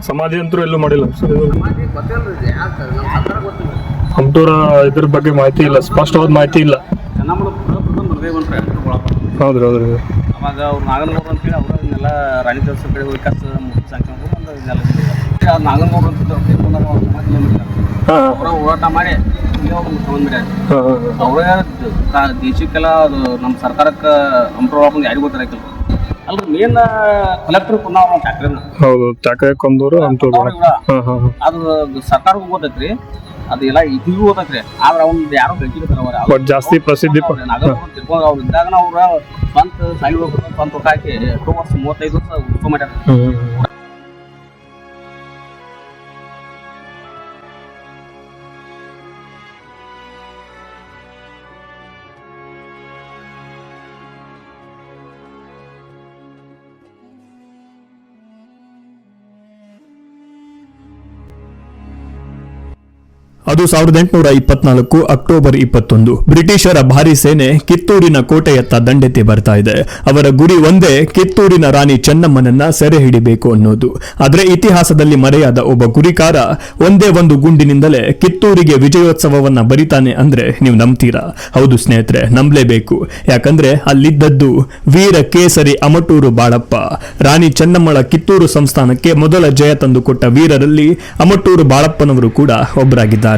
ಸಮಾಧಿ ಅಂತೂ ಎಲ್ಲೂ ಮಾಡಿಲ್ಲ ಸರ್. ಹಂಟೂರ ಇದ್ರ ಬಗ್ಗೆ ಮಾಹಿತಿ ಇಲ್ಲ, ಸ್ಪಷ್ಟವಾದ ಮಾಹಿತಿ ಇಲ್ಲ. ಹೌದ್ರಿ ಹೌದ್ರಿ. ಅವಾಗ ಅವ್ರು ನಾಗನೂರು ಅಂತೇಳಿ ಅವರು ಇದನ್ನೆಲ್ಲ ರಾಣಿ ದೇವಸ್ಥಾನ ಕಡೆ ಹೋಗಿ ಕಸ ಸಾಂಕ್ಕೊಂಡು ನಾಗನೂರು ಅಂತ ಅವರ ಹೋರಾಟ ಮಾಡಿ ಅವರೇ ದೇಶಕ್ಕೆಲ್ಲ ಅದು ನಮ್ಮ ಸರ್ಕಾರಕ್ಕೆ ಹಂಪುರ ಯಾರಿಗೂ ಗೊತ್ತಾಗಿಲ್ಲ. ಅಲ್ರಿ ಮೇನ್ ಕಲೆಕ್ಟರ್ ನಾವು ಟ್ಯಾಕ್ರಿ ಹೌದು ಚಾಕರಿ ಕೊಂದೂರು ಹಂಟೂರು ಅದು ಸರ್ಕಾರಕ್ಕೂ ಗೊತ್ತೈತ್ರಿ, ಅದು ಎಲ್ಲ ಇದೀಗೂ ಗೊತ್ತೈತ್ರಿ. ಆದ್ರೆ ಅವ್ನ ಯಾರೋ ಬೆಂಕಿರ್ತಾರ ಜಾಸ್ತಿ ಪ್ರಸಿದ್ಧಿ ತಿಳ್ಕೊಂಡು ಅವ್ರು ಇದ್ದಾಗ ಅವ್ರ ಸ್ವಂತ ಸಾಯಿ ಹೋಗ್ಬೇಕು ಸ್ವಂತ ಊಟ ಹಾಕಿ 2 ವರ್ಷ 35 ವರ್ಷ ಉತ್ಸವ ಮಾಡ್ಯಾರ. ಅದು 1824 ಅಕ್ಟೋಬರ್ 21. ಬ್ರಿಟಿಷರ ಭಾರಿ ಸೇನೆ ಕಿತ್ತೂರಿನ ಕೋಟೆಯತ್ತ ದಂಡೆತ್ತಿ ಬರ್ತಾ ಇದೆ. ಅವರ ಗುರಿ ಒಂದೇ, ಕಿತ್ತೂರಿನ ರಾಣಿ ಚೆನ್ನಮ್ಮನನ್ನ ಸೆರೆ ಹಿಡಿಬೇಕು ಅನ್ನೋದು. ಆದ್ರೆ ಇತಿಹಾಸದಲ್ಲಿ ಮರೆಯಾದ ಒಬ್ಬ ಗುರಿಕಾರ ಒಂದೇ ಒಂದು ಗುಂಡಿನಿಂದಲೇ ಕಿತ್ತೂರಿಗೆ ವಿಜಯೋತ್ಸವವನ್ನ ಬರಿತಾನೆ ಅಂದ್ರೆ ನೀವು ನಂಬ್ತೀರಾ? ಹೌದು ಸ್ನೇಹಿತರೆ, ನಂಬಲೇಬೇಕು. ಯಾಕಂದ್ರೆ ಅಲ್ಲಿದ್ದದ್ದು ವೀರ ಕೇಸರಿ ಅಮಟೂರು ಬಾಳಪ್ಪ. ರಾಣಿ ಚೆನ್ನಮ್ಮಳ ಕಿತ್ತೂರು ಸಂಸ್ಥಾನಕ್ಕೆ ಮೊದಲ ಜಯ ತಂದುಕೊಟ್ಟ ವೀರರಲ್ಲಿ ಅಮಟೂರು ಬಾಳಪ್ಪನವರು ಕೂಡ ಒಬ್ಬರಾಗಿದ್ದಾರೆ.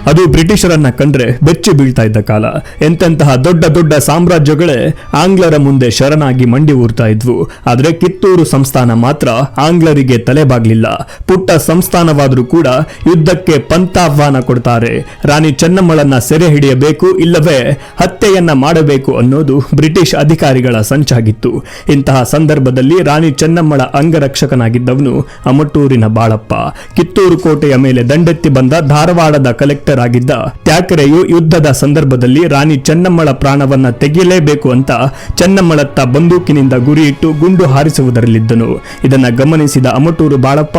ಅದು ಬ್ರಿಟಿಷರನ್ನ ಕಂಡ್ರೆ ಬೆಚ್ಚಿ ಬೀಳ್ತಾ ಇದ್ದ ಕಾಲ. ಎಂತೆಂತಹ ದೊಡ್ಡ ದೊಡ್ಡ ಸಾಮ್ರಾಜ್ಯಗಳೇ ಆಂಗ್ಲರ ಮುಂದೆ ಶರಣಾಗಿ ಮಂಡಿ ಊರ್ತಾ ಇದ್ವು. ಆದ್ರೆ ಕಿತ್ತೂರು ಸಂಸ್ಥಾನ ಮಾತ್ರ ಆಂಗ್ಲರಿಗೆ ತಲೆಬಾಗ್ಲಿಲ್ಲ. ಪುಟ್ಟ ಸಂಸ್ಥಾನವಾದ್ರೂ ಕೂಡ ಯುದ್ಧಕ್ಕೆ ಪಂಥಾಹ್ವಾನ ಕೊಡ್ತಾರೆ. ರಾಣಿ ಚೆನ್ನಮ್ಮಳನ್ನ ಸೆರೆ ಹಿಡಿಯಬೇಕು, ಇಲ್ಲವೇ ಹತ್ಯೆಯನ್ನ ಮಾಡಬೇಕು ಅನ್ನೋದು ಬ್ರಿಟಿಷ್ ಅಧಿಕಾರಿಗಳ ಸಂಚಾಗಿತ್ತು. ಇಂತಹ ಸಂದರ್ಭದಲ್ಲಿ ರಾಣಿ ಚೆನ್ನಮ್ಮಳ ಅಂಗರಕ್ಷಕನಾಗಿದ್ದವನು ಅಮಟೂರಿನ ಬಾಳಪ್ಪ. ಕಿತ್ತೂರು ಕೋಟೆಯ ಮೇಲೆ ದಂಡೆತ್ತಿ ಬಂದ ಧಾರವಾಡದ ಕಲೆಕ್ಟರ್ ಆಗಿದ್ದ ತ್ಯಾಕರೆಯು ಯುದ್ಧದ ಸಂದರ್ಭದಲ್ಲಿ ರಾಣಿ ಚೆನ್ನಮ್ಮಳ ಪ್ರಾಣವನ್ನ ತೆಗೆಯಲೇಬೇಕು ಅಂತ ಚೆನ್ನಮ್ಮಳತ್ತ ಬಂದೂಕಿನಿಂದ ಗುರಿಯಿಟ್ಟು ಗುಂಡು ಹಾರಿಸುವುದರಲ್ಲಿದ್ದನು. ಇದನ್ನ ಗಮನಿಸಿದ ಅಮಟೂರು ಬಾಳಪ್ಪ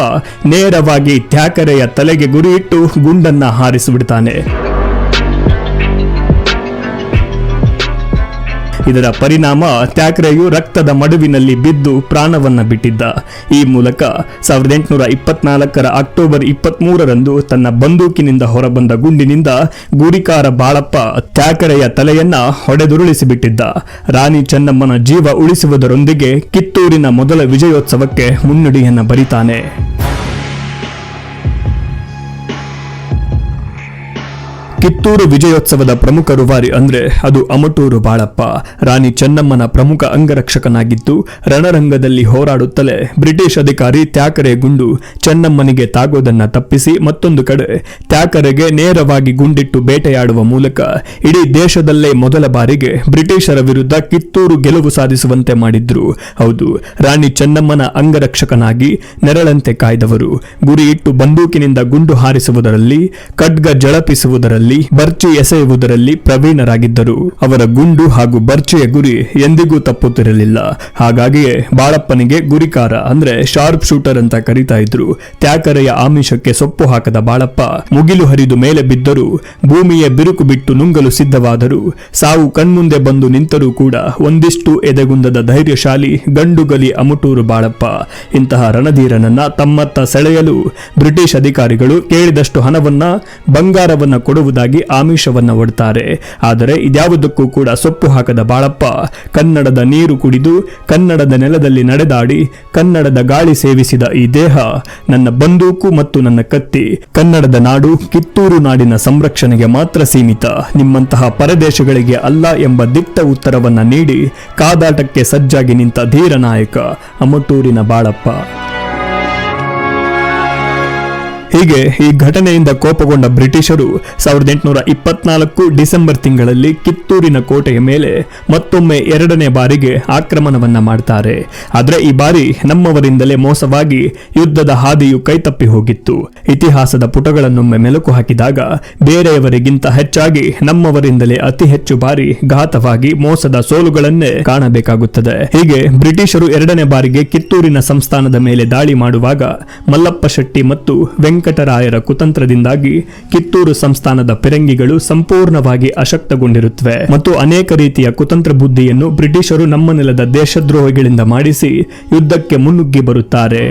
ನೇರವಾಗಿ ತ್ಯಾಕರೆಯ ತಲೆಗೆ ಗುರಿಯಿಟ್ಟು ಗುಂಡನ್ನ ಹಾರಿಸಿಬಿಡ್ತಾನೆ. ಇದರ ಪರಿಣಾಮ ತ್ಯಾಕರೆಯು ರಕ್ತದ ಮಡುವಿನಲ್ಲಿ ಬಿದ್ದು ಪ್ರಾಣವನ್ನ ಬಿಟ್ಟಿದ್ದ. ಈ ಮೂಲಕ 1824 ಅಕ್ಟೋಬರ್ 23ರಂದು ತನ್ನ ಬಂದೂಕಿನಿಂದ ಹೊರಬಂದ ಗುಂಡಿನಿಂದ ಗುರಿಕಾರ ಬಾಳಪ್ಪ ತ್ಯಾಕರೆಯ ತಲೆಯನ್ನ ಹೊಡೆದುರುಳಿಸಿಬಿಟ್ಟಿದ್ದ. ರಾಣಿ ಚೆನ್ನಮ್ಮನ ಜೀವ ಉಳಿಸುವುದರೊಂದಿಗೆ ಕಿತ್ತೂರಿನ ಮೊದಲ ವಿಜಯೋತ್ಸವಕ್ಕೆ ಮುನ್ನುಡಿಯನ್ನ ಬರಿತಾನೆ. ಕಿತ್ತೂರು ವಿಜಯೋತ್ಸವದ ಪ್ರಮುಖ ರೂವಾರಿ ಅಂದ್ರೆ ಅದು ಅಮಟೂರು ಬಾಳಪ್ಪ. ರಾಣಿ ಚೆನ್ನಮ್ಮನ ಪ್ರಮುಖ ಅಂಗರಕ್ಷಕನಾಗಿದ್ದು ರಣರಂಗದಲ್ಲಿ ಹೋರಾಡುತ್ತಲೇ ಬ್ರಿಟಿಷ್ ಅಧಿಕಾರಿ ತ್ಯಾಕರೆ ಗುಂಡು ಚೆನ್ನಮ್ಮನಿಗೆ ತಾಗೋದನ್ನ ತಪ್ಪಿಸಿ ಮತ್ತೊಂದು ಕಡೆ ತ್ಯಾಕರೆಗೆ ನೇರವಾಗಿ ಗುಂಡಿಟ್ಟು ಬೇಟೆಯಾಡುವ ಮೂಲಕ ಇಡೀ ದೇಶದಲ್ಲೇ ಮೊದಲ ಬಾರಿಗೆ ಬ್ರಿಟಿಷರ ವಿರುದ್ಧ ಕಿತ್ತೂರು ಗೆಲುವು ಸಾಧಿಸುವಂತೆ ಮಾಡಿದ್ರು. ಹೌದು, ರಾಣಿ ಚೆನ್ನಮ್ಮನ ಅಂಗರಕ್ಷಕನಾಗಿ ನೆರಳಂತೆ ಕಾಯ್ದವರು. ಗುರಿಯಿಟ್ಟು ಬಂದೂಕಿನಿಂದ ಗುಂಡು ಹಾರಿಸುವುದರಲ್ಲಿ, ಖಡ್ಗ ಜಳಪಿಸುವುದರಲ್ಲಿ, ಬರ್ಚಿ ಎಸೆಯುವುದರಲ್ಲಿ ಪ್ರವೀಣರಾಗಿದ್ದರು. ಅವರ ಗುಂಡು ಹಾಗೂ ಬರ್ಚಿಯ ಗುರಿ ಎಂದಿಗೂ ತಪ್ಪುತ್ತಿರಲಿಲ್ಲ. ಹಾಗಾಗಿಯೇ ಬಾಳಪ್ಪನಿಗೆ ಗುರಿಕಾರ ಅಂದ್ರೆ ಶಾರ್ಪ್ ಶೂಟರ್ ಅಂತ ಕರೀತಾ ಇದ್ರು. ತ್ಯಾಕರೆಯ ಆಮಿಷಕ್ಕೆ ಸೊಪ್ಪು ಹಾಕದ ಬಾಳಪ್ಪ ಮುಗಿಲು ಹರಿದು ಮೇಲೆ ಬಿದ್ದರೂ, ಭೂಮಿಯ ಬಿರುಕು ಬಿಟ್ಟು ನುಂಗಲು ಸಿದ್ಧವಾದರು. ಸಾವು ಕಣ್ಮುಂದೆ ಬಂದು ನಿಂತರೂ ಕೂಡ ಒಂದಿಷ್ಟು ಎದೆಗುಂದದ ಧೈರ್ಯಶಾಲಿ ಗಂಡುಗಲಿ ಅಮಟೂರು ಬಾಳಪ್ಪ. ಇಂತಹ ರಣಧೀರನನ್ನ ತಮ್ಮತ್ತ ಸೆಳೆಯಲು ಬ್ರಿಟಿಷ್ ಅಧಿಕಾರಿಗಳು ಕೇಳಿದಷ್ಟು ಹಣವನ್ನ, ಬಂಗಾರವನ್ನ ಕೊಡುವುದಾಗಿ ಆಮಿಷವನ್ನ ಒಡ್ತಾರೆ. ಆದರೆ ಇದ್ಯಾವುದಕ್ಕೂ ಕೂಡ ಸೊಪ್ಪು ಹಾಕದ ಬಾಳಪ್ಪ ಕನ್ನಡದ ನೀರು ಕುಡಿದು, ಕನ್ನಡದ ನೆಲದಲ್ಲಿ ನಡೆದಾಡಿ, ಕನ್ನಡದ ಗಾಳಿ ಸೇವಿಸಿದ ಈ ದೇಹ ನನ್ನ ಬಂದೂಕು ಮತ್ತು ನನ್ನ ಕತ್ತಿ ಕನ್ನಡದ ನಾಡು ಕಿತ್ತೂರು ನಾಡಿನ ಸಂರಕ್ಷಣೆಗೆ ಮಾತ್ರ ಸೀಮಿತ, ನಿಮ್ಮಂತಹ ಪರದೇಶಗಳಿಗೆ ಅಲ್ಲ ಎಂಬ ದಿಟ್ಟ ಉತ್ತರವನ್ನ ನೀಡಿ ಕಾದಾಟಕ್ಕೆ ಸಜ್ಜಾಗಿ ನಿಂತ ಧೀರ ನಾಯಕ ಅಮಟೂರಿನ ಬಾಳಪ್ಪ. ಹೀಗೆ ಈ ಘಟನೆಯಿಂದ ಕೋಪಗೊಂಡ ಬ್ರಿಟಿಷರು 1824 ಡಿಸೆಂಬರ್ ತಿಂಗಳಲ್ಲಿ ಕಿತ್ತೂರಿನ ಕೋಟೆಯ ಮೇಲೆ ಮತ್ತೊಮ್ಮೆ 2ನೇ ಬಾರಿಗೆ ಆಕ್ರಮಣವನ್ನ ಮಾಡ್ತಾರೆ. ಆದ್ರೆ ಈ ಬಾರಿ ನಮ್ಮವರಿಂದಲೇ ಮೋಸವಾಗಿ ಯುದ್ಧದ ಹಾದಿಯು ಕೈತಪ್ಪಿ ಹೋಗಿತ್ತು. ಇತಿಹಾಸದ ಪುಟಗಳನ್ನೊಮ್ಮೆ ಮೆಲುಕು ಹಾಕಿದಾಗ ಬೇರೆಯವರಿಗಿಂತ ಹೆಚ್ಚಾಗಿ ನಮ್ಮವರಿಂದಲೇ ಅತಿ ಹೆಚ್ಚು ಬಾರಿ ಘಾತವಾಗಿ ಮೋಸದ ಸೋಲುಗಳನ್ನೇ ಕಾಣಬೇಕಾಗುತ್ತದೆ. ಹೀಗೆ ಬ್ರಿಟಿಷರು 2ನೇ ಬಾರಿಗೆ ಕಿತ್ತೂರಿನ ಸಂಸ್ಥಾನದ ಮೇಲೆ ದಾಳಿ ಮಾಡುವಾಗ ಮಲ್ಲಪ್ಪ ಶೆಟ್ಟಿ ಮತ್ತು ವೆಂಕಟ ವೆಂಕಟರಾಯರ ಕುತಂತ್ರದಿಂದಾಗಿ ಕಿತ್ತೂರು ಸಂಸ್ಥಾನದ ಫಿರಂಗಿಗಳು ಸಂಪೂರ್ಣವಾಗಿ ಅಶಕ್ತಗೊಂಡಿರುತ್ತವೆ ಮತ್ತು ಅನೇಕ ರೀತಿಯ ಕುತಂತ್ರ ಬುದ್ಧಿಯನ್ನು ಬ್ರಿಟಿಷರು ನಮ್ಮ ನೆಲದ ದೇಶದ್ರೋಹಿಗಳಿಂದ ಮಾಡಿಸಿ ಯುದ್ಧಕ್ಕೆ ಮುನ್ನುಗ್ಗಿ ಬರುತ್ತಾರೆ.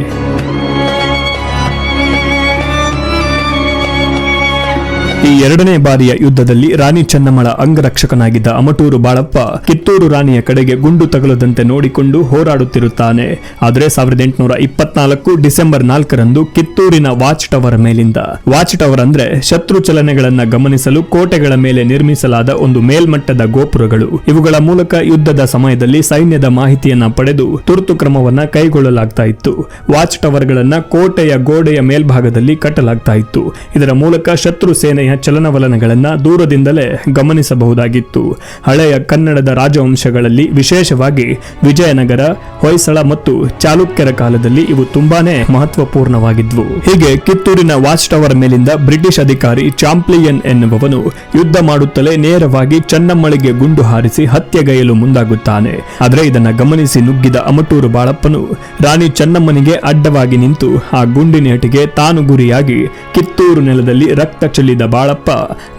ಈ ಎರಡನೇ ಬಾರಿಯ ಯುದ್ಧದಲ್ಲಿ ರಾಣಿ ಚೆನ್ನಮ್ಮಳ ಅಂಗರಕ್ಷಕನಾಗಿದ್ದ ಅಮಟೂರು ಬಾಳಪ್ಪ ಕಿತ್ತೂರು ರಾಣಿಯ ಕಡೆಗೆ ಗುಂಡು ತಗುಲದಂತೆ ನೋಡಿಕೊಂಡು ಹೋರಾಡುತ್ತಿರುತ್ತಾನೆ. ಆದರೆ 1824 ಡಿಸೆಂಬರ್ 4ರಂದು ಕಿತ್ತೂರಿನ ವಾಚ್ ಟವರ್ ಮೇಲಿಂದ, ವಾಚ್ ಟವರ್ ಅಂದ್ರೆ ಶತ್ರು ಚಲನೆಗಳನ್ನ ಗಮನಿಸಲು ಕೋಟೆಗಳ ಮೇಲೆ ನಿರ್ಮಿಸಲಾದ ಒಂದು ಮೇಲ್ಮಟ್ಟದ ಗೋಪುರಗಳು. ಇವುಗಳ ಮೂಲಕ ಯುದ್ಧದ ಸಮಯದಲ್ಲಿ ಸೈನ್ಯದ ಮಾಹಿತಿಯನ್ನ ಪಡೆದು ತುರ್ತು ಕ್ರಮವನ್ನ ಕೈಗೊಳ್ಳಲಾಗ್ತಾ ಇತ್ತು. ವಾಚ್ ಟವರ್ಗಳನ್ನ ಕೋಟೆಯ ಗೋಡೆಯ ಮೇಲ್ಭಾಗದಲ್ಲಿ ಕಟ್ಟಲಾಗ್ತಾ ಇತ್ತು. ಇದರ ಮೂಲಕ ಶತ್ರು ಸೇನೆಯ ಚಲನವಲನಗಳನ್ನ ದೂರದಿಂದಲೇ ಗಮನಿಸಬಹುದಾಗಿತ್ತು. ಹಳೆಯ ಕನ್ನಡದ ರಾಜವಂಶಗಳಲ್ಲಿ ವಿಶೇಷವಾಗಿ ವಿಜಯನಗರ, ಹೊಯ್ಸಳ ಮತ್ತು ಚಾಲುಕ್ಯರ ಕಾಲದಲ್ಲಿ ಇವು ತುಂಬಾನೇ ಮಹತ್ವಪೂರ್ಣವಾಗಿದ್ವು. ಹೀಗೆ ಕಿತ್ತೂರಿನ ವಾಚ್ ಟವರ್ ಮೇಲಿಂದ ಬ್ರಿಟಿಷ್ ಅಧಿಕಾರಿ ಚಾಂಪ್ಲಿಯನ್ ಎನ್ನುವವನು ಯುದ್ಧ ಮಾಡುತ್ತಲೇ ನೇರವಾಗಿ ಚೆನ್ನಮ್ಮಳಿಗೆ ಗುಂಡು ಹಾರಿಸಿ ಹತ್ಯೆಗೈಯಲು ಮುಂದಾಗುತ್ತಾನೆ. ಆದರೆ ಇದನ್ನ ಗಮನಿಸಿ ನುಗ್ಗಿದ ಅಮಟೂರು ಬಾಳಪ್ಪನು ರಾಣಿ ಚೆನ್ನಮ್ಮನಿಗೆ ಅಡ್ಡವಾಗಿ ನಿಂತು ಆ ಗುಂಡಿನೇಟಿಗೆ ತಾನು ಗುರಿಯಾಗಿ ಕಿತ್ತೂರು ನೆಲದಲ್ಲಿ ರಕ್ತ ಚೆಲ್ಲಿದ ಬಾಳಪ್ಪ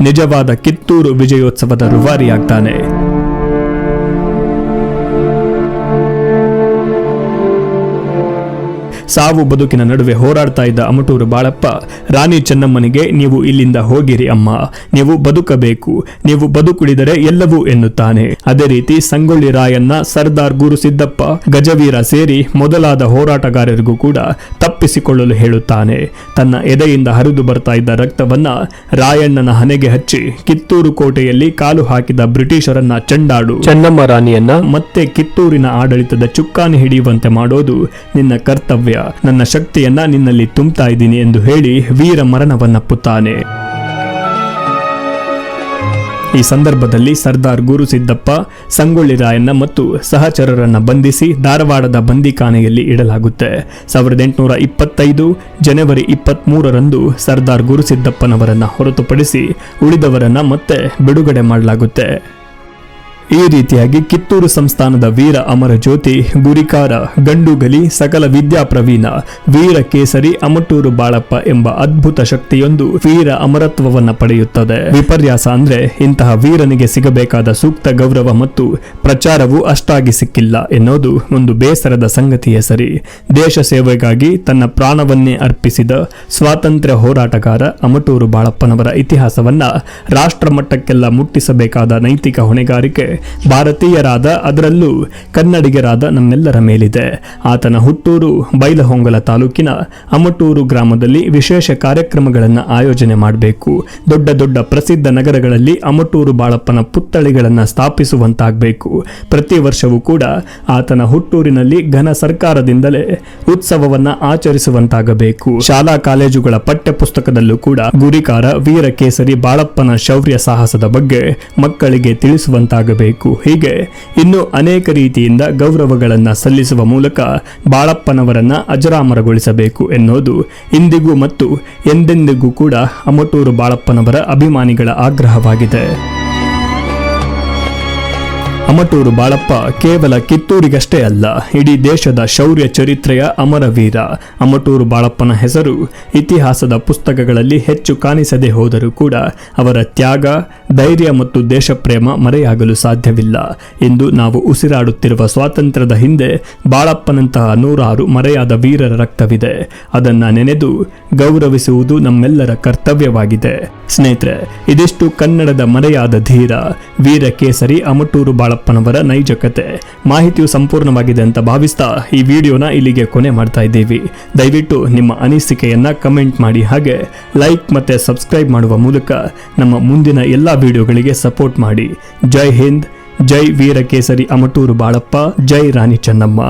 ನಿಜವಾದ ಕಿತ್ತೂರು ವಿಜಯೋತ್ಸವದ ರೂವಾರಿಯಾಗ್ತಾನೆ. ಸಾವು ಬದುಕಿನ ನಡುವೆ ಹೋರಾಡ್ತಾ ಇದ್ದ ಅಮಟೂರು ಬಾಳಪ್ಪ ರಾಣಿ ಚೆನ್ನಮ್ಮನಿಗೆ, ನೀವು ಇಲ್ಲಿಂದ ಹೋಗಿರಿ ಅಮ್ಮ, ನೀವು ಬದುಕಬೇಕು, ನೀವು ಬದುಕುಳಿದರೆ ಎಲ್ಲವೂ ಎನ್ನುತ್ತಾನೆ. ಅದೇ ರೀತಿ ಸಂಗೊಳ್ಳಿ ರಾಯಣ್ಣ, ಸರ್ದಾರ್ ಗುರುಸಿದ್ದಪ್ಪ, ಗಜವೀರ ಸೇರಿ ಮೊದಲಾದ ಹೋರಾಟಗಾರರಿಗೂ ಕೂಡ ತಪ್ಪಿಸಿಕೊಳ್ಳಲು ಹೇಳುತ್ತಾನೆ. ತನ್ನ ಎದೆಯಿಂದ ಹರಿದು ಬರ್ತಾ ಇದ್ದ ರಕ್ತವನ್ನ ರಾಯಣ್ಣನ ಹಣೆಗೆ ಹಚ್ಚಿ ಕಿತ್ತೂರು ಕೋಟೆಯಲ್ಲಿ ಕಾಲು ಹಾಕಿದ ಬ್ರಿಟಿಷರನ್ನ ಚೆಂಡಾಡು, ಚೆನ್ನಮ್ಮ ರಾಣಿಯನ್ನ ಮತ್ತೆ ಕಿತ್ತೂರಿನ ಆಡಳಿತದ ಚುಕ್ಕಾಣಿ ಹಿಡಿಯುವಂತೆ ಮಾಡೋದು ನಿನ್ನ ಕರ್ತವ್ಯ, ನನ್ನ ಶಕ್ತಿಯನ್ನ ನಿನ್ನಲ್ಲಿ ತುಂಬ್ತಾ ಇದ್ದೀನಿ ಎಂದು ಹೇಳಿ ವೀರ ಮರಣವನ್ನಪ್ಪುತ್ತಾನೆ. ಈ ಸಂದರ್ಭದಲ್ಲಿ ಸರ್ದಾರ್ ಗುರುಸಿದ್ದಪ್ಪ, ಸಂಗೊಳ್ಳಿ ರಾಯಣ್ಣ ಮತ್ತು ಸಹಚರರನ್ನ ಬಂಧಿಸಿ ಧಾರವಾಡದ ಬಂದಿಖಾನೆಯಲ್ಲಿ ಇಡಲಾಗುತ್ತೆ. 1825 ಜನವರಿ 23ರಂದು ಸರ್ದಾರ್ ಗುರುಸಿದ್ದಪ್ಪನವರನ್ನ ಹೊರತುಪಡಿಸಿ ಉಳಿದವರನ್ನ ಮತ್ತೆ ಬಿಡುಗಡೆ ಮಾಡಲಾಗುತ್ತೆ. ಈ ರೀತಿಯಾಗಿ ಕಿತ್ತೂರು ಸಂಸ್ಥಾನದ ವೀರ ಅಮರ ಜ್ಯೋತಿ, ಗುರಿಕಾರ, ಗಂಡುಗಲಿ, ಸಕಲ ವಿದ್ಯಾ ಪ್ರವೀಣ, ವೀರ ಕೇಸರಿ ಅಮಟೂರು ಬಾಳಪ್ಪ ಎಂಬ ಅದ್ಭುತ ಶಕ್ತಿಯೊಂದು ವೀರ ಅಮರತ್ವವನ್ನ ಪಡೆಯುತ್ತದೆ. ವಿಪರ್ಯಾಸ ಅಂದ್ರೆ ಇಂತಹ ವೀರನಿಗೆ ಸಿಗಬೇಕಾದ ಸೂಕ್ತ ಗೌರವ ಮತ್ತು ಪ್ರಚಾರವು ಅಷ್ಟಾಗಿ ಸಿಕ್ಕಿಲ್ಲ ಎನ್ನುವುದು ಒಂದು ಬೇಸರದ ಸಂಗತಿಯೇ ಸರಿ. ದೇಶ ಸೇವೆಗಾಗಿ ತನ್ನ ಪ್ರಾಣವನ್ನೇ ಅರ್ಪಿಸಿದ ಸ್ವಾತಂತ್ರ್ಯ ಹೋರಾಟಗಾರ ಅಮಟೂರು ಬಾಳಪ್ಪನವರ ಇತಿಹಾಸವನ್ನ ರಾಷ್ಟ್ರ ಮಟ್ಟಕ್ಕೆಲ್ಲ ಮುಟ್ಟಿಸಬೇಕಾದ ನೈತಿಕ ಹೊಣೆಗಾರಿಕೆ ಭಾರತೀಯರಾದ, ಅದರಲ್ಲೂ ಕನ್ನಡಿಗರಾದ ನಮ್ಮೆಲ್ಲರ ಮೇಲಿದೆ. ಆತನ ಹುಟ್ಟೂರು ಬೈಲಹೊಂಗಲ ತಾಲೂಕಿನ ಅಮಟೂರು ಗ್ರಾಮದಲ್ಲಿ ವಿಶೇಷ ಕಾರ್ಯಕ್ರಮಗಳನ್ನು ಆಯೋಜನೆ ಮಾಡಬೇಕು. ದೊಡ್ಡ ದೊಡ್ಡ ಪ್ರಸಿದ್ಧ ನಗರಗಳಲ್ಲಿ ಅಮಟೂರು ಬಾಳಪ್ಪನ ಪುತ್ಥಳಿಗಳನ್ನು ಸ್ಥಾಪಿಸುವಂತಾಗಬೇಕು. ಪ್ರತಿ ವರ್ಷವೂ ಕೂಡ ಆತನ ಹುಟ್ಟೂರಿನಲ್ಲಿ ಘನ ಸರ್ಕಾರದಿಂದಲೇ ಉತ್ಸವವನ್ನ ಆಚರಿಸುವಂತಾಗಬೇಕು. ಶಾಲಾ ಕಾಲೇಜುಗಳ ಪಠ್ಯ ಪುಸ್ತಕದಲ್ಲೂ ಕೂಡ ಗುರಿಕಾರ, ವೀರ ಕೇಸರಿ ಬಾಳಪ್ಪನ ಶೌರ್ಯ ಸಾಹಸದ ಬಗ್ಗೆ ಮಕ್ಕಳಿಗೆ ತಿಳಿಸುವಂತಾಗಬೇಕು. ಹೀಗೆ ಇನ್ನು ಅನೇಕ ರೀತಿಯಿಂದ ಗೌರವಗಳನ್ನು ಸಲ್ಲಿಸುವ ಮೂಲಕ ಬಾಳಪ್ಪನವರನ್ನ ಅಜರಾಮರಗೊಳಿಸಬೇಕು ಎನ್ನುವುದು ಇಂದಿಗೂ ಮತ್ತು ಎಂದೆಂದಿಗೂ ಕೂಡ ಅಮಟೂರು ಬಾಳಪ್ಪನವರ ಅಭಿಮಾನಿಗಳ ಆಗ್ರಹವಾಗಿದೆ. ಅಮಟೂರು ಬಾಳಪ್ಪ ಕೇವಲ ಕಿತ್ತೂರಿಗಷ್ಟೇ ಅಲ್ಲ, ಇಡೀ ದೇಶದ ಶೌರ್ಯ ಚರಿತ್ರೆಯ ಅಮರ ವೀರ. ಅಮಟೂರು ಬಾಳಪ್ಪನ ಹೆಸರು ಇತಿಹಾಸದ ಪುಸ್ತಕಗಳಲ್ಲಿ ಹೆಚ್ಚು ಕಾಣಿಸದೆ ಹೋದರೂ ಕೂಡ ಅವರ ತ್ಯಾಗ, ಧೈರ್ಯ ಮತ್ತು ದೇಶಪ್ರೇಮ ಮರೆಯಾಗಲು ಸಾಧ್ಯವಿಲ್ಲ. ಇಂದು ನಾವು ಉಸಿರಾಡುತ್ತಿರುವ ಸ್ವಾತಂತ್ರ್ಯದ ಹಿಂದೆ ಬಾಳಪ್ಪನಂತಹ ನೂರಾರು ಮರೆಯಾದ ವೀರರ ರಕ್ತವಿದೆ. ಅದನ್ನ ನೆನೆದು ಗೌರವಿಸುವುದು ನಮ್ಮೆಲ್ಲರ ಕರ್ತವ್ಯವಾಗಿದೆ. ಸ್ನೇಹಿತರೆ, ಇದಿಷ್ಟು ಕನ್ನಡದ ಮರೆಯಾದ ಧೀರ ವೀರ ಕೇಸರಿ ಅಮಟೂರು ಬಾಳಪ್ಪನವರ ನೈಜ ಕತೆ. ಮಾಹಿತಿಯು ಸಂಪೂರ್ಣವಾಗಿದೆ ಅಂತ ಭಾವಿಸ್ತಾ ಈ ವಿಡಿಯೋನ ಇಲ್ಲಿಗೆ ಕೊನೆ ಮಾಡ್ತಾ ಇದ್ದೀವಿ. ದಯವಿಟ್ಟು ನಿಮ್ಮ ಅನಿಸಿಕೆಯನ್ನ ಕಮೆಂಟ್ ಮಾಡಿ, ಹಾಗೆ ಲೈಕ್ ಮತ್ತೆ ಸಬ್ಸ್ಕ್ರೈಬ್ ಮಾಡುವ ಮೂಲಕ ನಮ್ಮ ಮುಂದಿನ ಎಲ್ಲ ವಿಡಿಯೋಗಳಿಗೆ ಸಪೋರ್ಟ್ ಮಾಡಿ. ಜೈ ಹಿಂದ್, ಜೈ ವೀರ ಕೇಸರಿ ಅಮಟೂರು ಬಾಳಪ್ಪ, ಜೈ ರಾಣಿ ಚೆನ್ನಮ್ಮ.